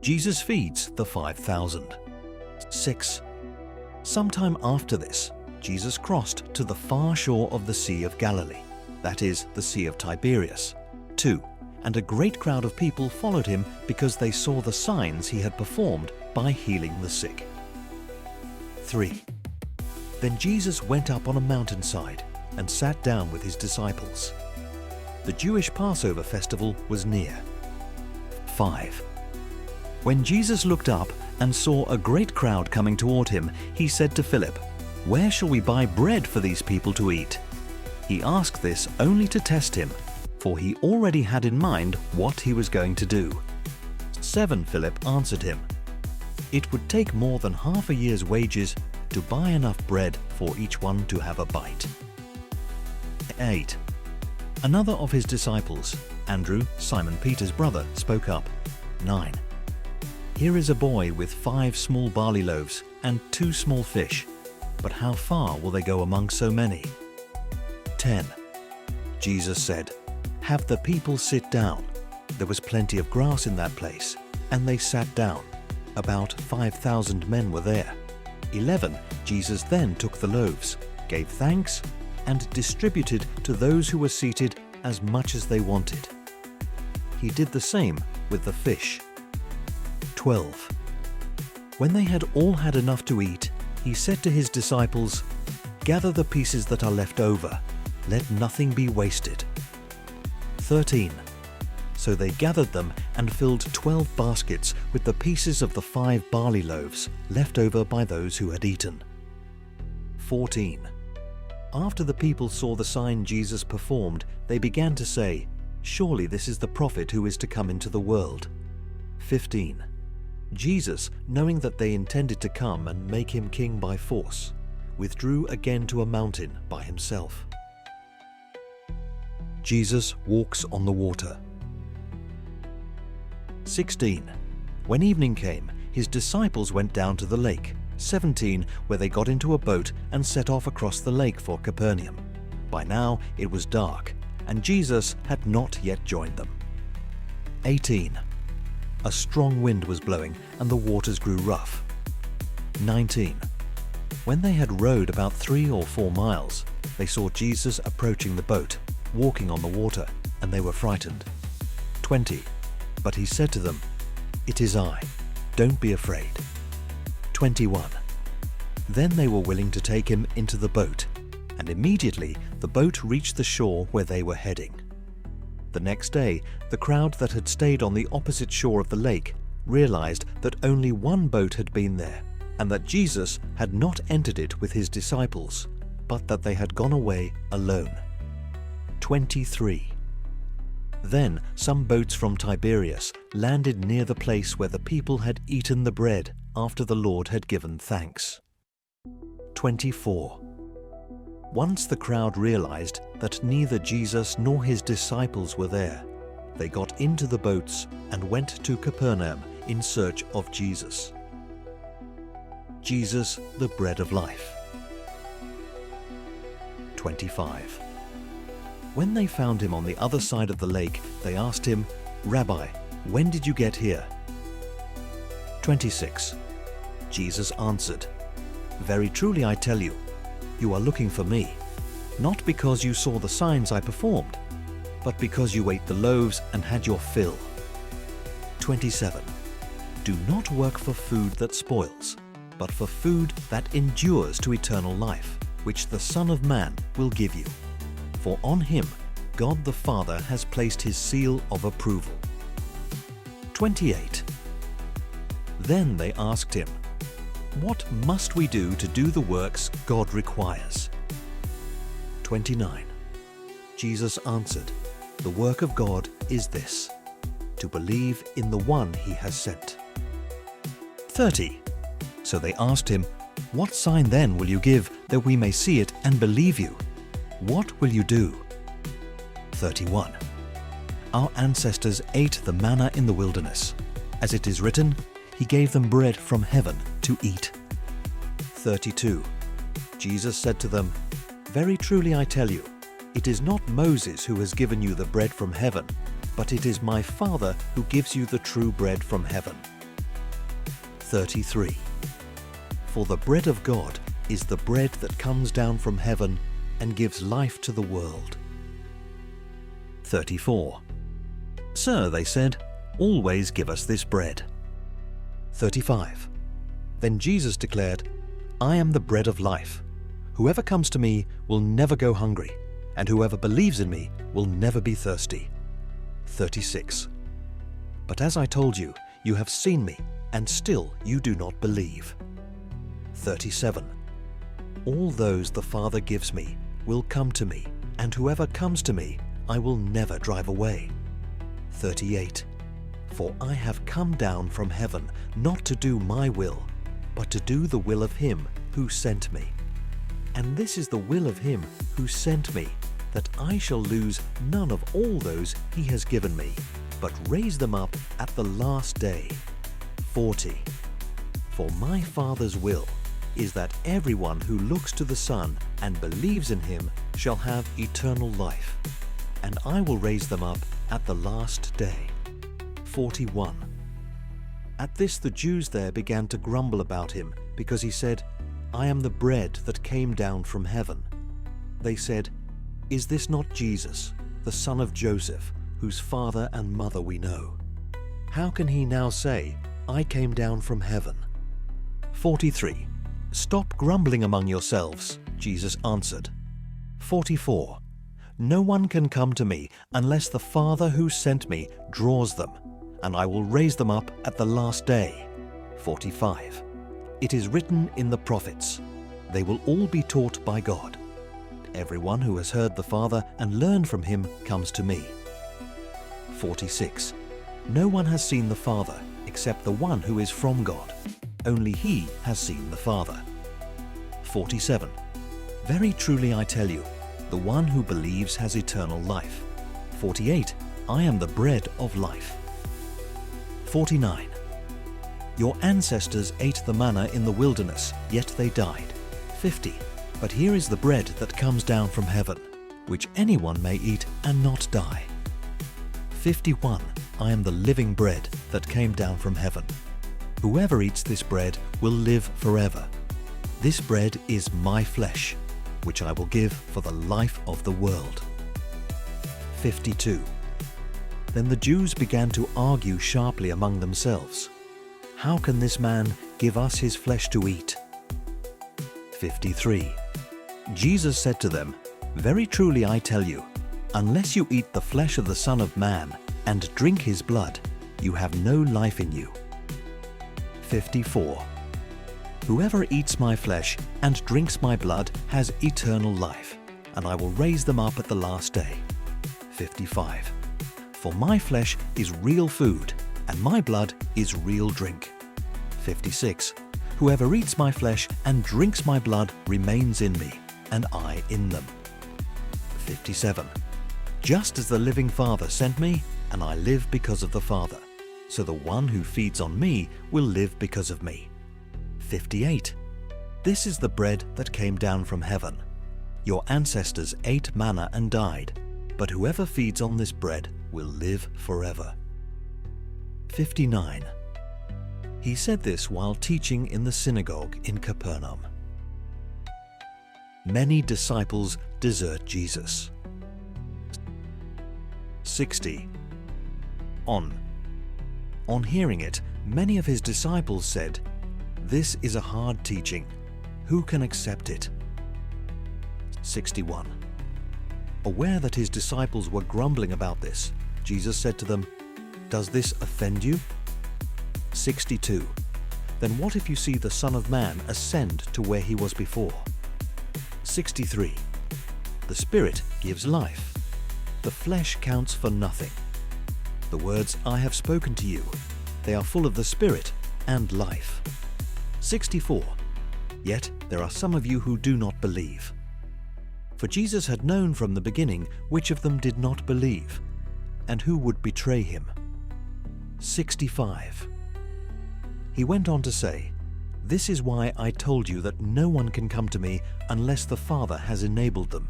Jesus feeds the 5,000. 6. Sometime after this, Jesus crossed to the far shore of the Sea of Galilee, that is, the Sea of Tiberias. 2. And a great crowd of people followed him because they saw the signs he had performed by healing the sick. 3. Then Jesus went up on a mountainside and sat down with his disciples. The Jewish Passover festival was near. 5. When Jesus looked up and saw a great crowd coming toward him, he said to Philip, "Where shall we buy bread for these people to eat?" He asked this only to test him, for he already had in mind what he was going to do. 7. Philip answered him, "It would take more than half a year's wages to buy enough bread for each one to have a bite." 8. Another of his disciples, Andrew, Simon Peter's brother, spoke up. 9. Here is a boy with 5 small barley loaves and 2 small fish, but how far will they go among so many? 10. Jesus said, "Have the people sit down." There was plenty of grass in that place, and they sat down. About 5,000 men were there. 11. Jesus then took the loaves, gave thanks, and distributed to those who were seated as much as they wanted. He did the same with the fish. 12. When they had all had enough to eat, he said to his disciples, "Gather the pieces that are left over. Let nothing be wasted." 13. So they gathered them and filled 12 baskets with the pieces of the 5 barley loaves left over by those who had eaten. 14. After the people saw the sign Jesus performed, they began to say, "Surely this is the prophet who is to come into the world." 15. Jesus, knowing that they intended to come and make him king by force, withdrew again to a mountain by himself. Jesus walks on the water. 16. When evening came, his disciples went down to the lake. 17. Where they got into a boat and set off across the lake for Capernaum. By now it was dark, and Jesus had not yet joined them. 18. A strong wind was blowing, and the waters grew rough. 19. When they had rowed about 3 or 4 miles, they saw Jesus approaching the boat, walking on the water, and they were frightened. 20. But he said to them, "It is I. Don't be afraid." 21. Then they were willing to take him into the boat, and immediately the boat reached the shore where they were heading. The next day, the crowd that had stayed on the opposite shore of the lake realized that only one boat had been there, and that Jesus had not entered it with his disciples, but that they had gone away alone. 23. Then some boats from Tiberias landed near the place where the people had eaten the bread after the Lord had given thanks. 24. Once the crowd realized that neither Jesus nor his disciples were there, they got into the boats and went to Capernaum in search of Jesus. Jesus, the bread of life. 25. When they found him on the other side of the lake, they asked him, "Rabbi, when did you get here?" 26. Jesus answered, "Very truly I tell you, you are looking for me, not because you saw the signs I performed, but because you ate the loaves and had your fill." 27. Do not work for food that spoils, but for food that endures to eternal life, which the Son of Man will give you. For on him God the Father has placed his seal of approval. 28. Then they asked him, "What must we do to do the works God requires?" 29. Jesus answered, "The work of God is this, to believe in the one he has sent." 30. So they asked him, "What sign then will you give that we may see it and believe you? What will you do?" 31. Our ancestors ate the manna in the wilderness. As it is written, he gave them bread from heaven to eat. 32. Jesus said to them, "Very truly I tell you, it is not Moses who has given you the bread from heaven, but it is my Father who gives you the true bread from heaven. 33. For the bread of God is the bread that comes down from heaven and gives life to the world. 34. Sir, they said, always give us this bread. 35. Then Jesus declared, I am the bread of life. Whoever comes to me will never go hungry, and whoever believes in me will never be thirsty. 36. But as I told you, you have seen me, and still you do not believe. 37. All those the Father gives me will come to me, and whoever comes to me I will never drive away. 38. For I have come down from heaven not to do my will, but to do the will of him who sent me. And this is the will of him who sent me, that I shall lose none of all those he has given me, but raise them up at the last day. 40. For my Father's will is that everyone who looks to the Son and believes in him shall have eternal life, and I will raise them up at the last day. 41. At this the Jews there began to grumble about him, because he said, I am the bread that came down from heaven. They said, Is this not Jesus, the son of Joseph, whose father and mother we know? How can he now say, I came down from heaven? 43. Stop grumbling among yourselves, Jesus answered. 44. No one can come to me unless the Father who sent me draws them, and I will raise them up at the last day. 45. It is written in the prophets, they will all be taught by God. Everyone who has heard the Father and learned from him comes to me. 46. No one has seen the Father except the one who is from God. Only he has seen the Father. 47. Very truly I tell you, the one who believes has eternal life. 48. I am the bread of life. 49. Your ancestors ate the manna in the wilderness, yet they died. 50. But here is the bread that comes down from heaven, which anyone may eat and not die. 51. I am the living bread that came down from heaven. Whoever eats this bread will live forever. This bread is my flesh, which I will give for the life of the world. 52. Then the Jews began to argue sharply among themselves. How can this man give us his flesh to eat? 53. Jesus said to them, Very truly I tell you, unless you eat the flesh of the Son of Man and drink his blood, you have no life in you. 54. Whoever eats my flesh and drinks my blood has eternal life, and I will raise them up at the last day. 55. For my flesh is real food, and my blood is real drink. 56. Whoever eats my flesh and drinks my blood remains in me, and I in them. 57. Just as the living Father sent me, and I live because of the Father, so the one who feeds on me will live because of me. 58. This is the bread that came down from heaven. Your ancestors ate manna and died, but whoever feeds on this bread will live forever. 59. He said this while teaching in the synagogue in Capernaum. Many disciples desert Jesus. 60. On hearing it, many of his disciples said, This is a hard teaching. Who can accept it? 61. Aware that his disciples were grumbling about this, Jesus said to them, Does this offend you? 62. Then what if you see the Son of Man ascend to where he was before? 63. The Spirit gives life. The flesh counts for nothing. The words I have spoken to you, they are full of the Spirit and life. 64. Yet there are some of you who do not believe. For Jesus had known from the beginning which of them did not believe, and who would betray him. 65. He went on to say, This is why I told you that no one can come to me unless the Father has enabled them.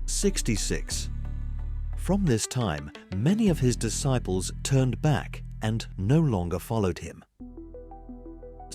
66. From this time, many of his disciples turned back and no longer followed him.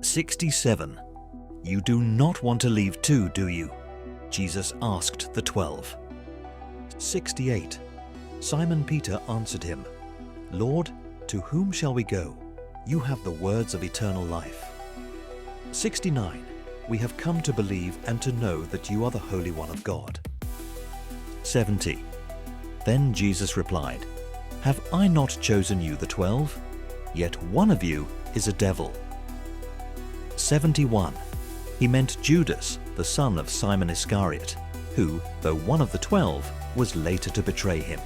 67. You do not want to leave too, do you? Jesus asked the 12. 68. Simon Peter answered him, Lord, to whom shall we go? You have the words of eternal life. 69. We have come to believe and to know that you are the Holy One of God. 70. Then Jesus replied, Have I not chosen you, the 12? Yet one of you is a devil. 71. He meant Judas, the son of Simon Iscariot, who, though one of the 12, was later to betray him.